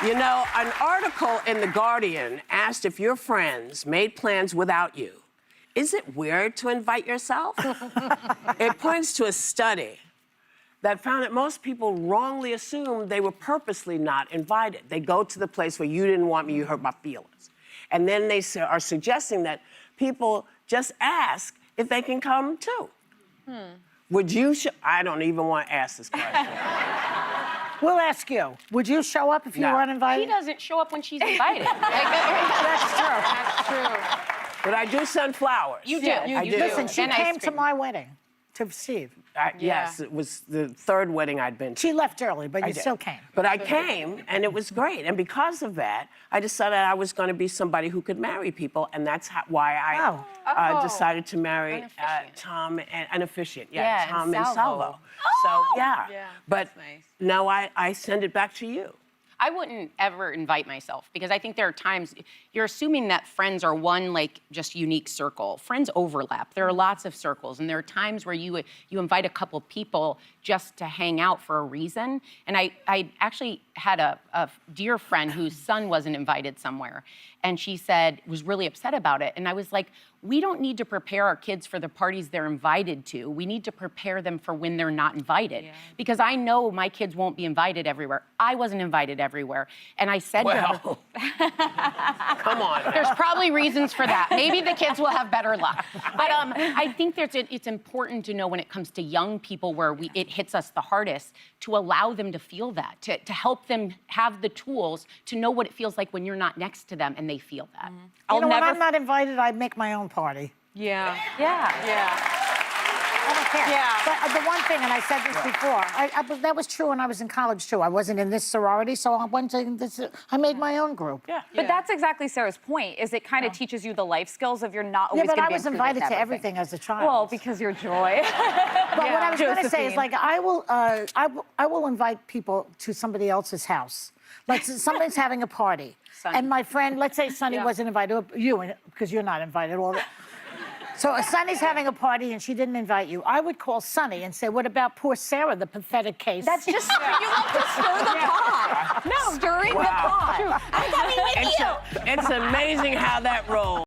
You know, an article in The Guardian asked if your friends made plans without you. Is it weird to invite yourself? It points to a study that found that most people wrongly assumed they were purposely not invited. They go to the place where you didn't want me, you hurt my feelings. And then they are suggesting that people just ask if they can come too. Would you, I don't even want to ask this question. We'll ask you. Would you show up if you weren't invited? She doesn't show up when she's invited. That's true. That's true. But I do send flowers. You do. I do. Listen, she And came ice to cream. my wedding, to Steve. Yes, it was the third wedding I'd been to. She left early, but you did. still came. But I came, and it was great. And because of that, I decided I was going to be somebody who could marry people, and that's why I decided to marry Tom and an officiant. Yeah, Tom and and Salvo. So yeah. But that's nice. now I send it back to you. I wouldn't ever invite myself because I think there are times you're assuming that friends are one like just unique circle. Friends overlap. There are lots of circles, and there are times where you invite a couple people just to hang out for a reason. And I actually had a dear friend whose son wasn't invited somewhere, and she was really upset about it. And I was like, we don't need to prepare our kids for the parties they're invited to. We need to prepare them for when they're not invited. Yeah. Because I know my kids won't be invited everywhere. I wasn't invited everywhere. And I said to her, Come on. there's probably reasons for that. Maybe the kids will have better luck. But I think it's important to know when it comes to young people where it hits us the hardest to allow them to feel that, to help them have the tools to know what it feels like when you're not next to them and they feel that. You know, when I'm not invited, I make my own party. Yeah. Yeah. I don't care. Yeah. But the one thing, and I said this before, that was true when I was in college too. I wasn't in this sorority, so I went to this. I made my own group. Yeah. But that's exactly Sarah's point, is it kind of teaches you the life skills of you're not always Yeah, but going I to be was included invited with to everything as a child. Well, because you're Joy. But what I was going to say is, Josephine. like, I will invite people to somebody else's house. Like, somebody's having a party, Sonny. and my friend, let's say Sonny wasn't invited, or you, because you're not invited. So Sonny's having a party and she didn't invite you. I would call Sonny and say, what about poor Sarah, the pathetic case? That's just, you love to stir the pot. No, stirring the pot. It's amazing how that rolls.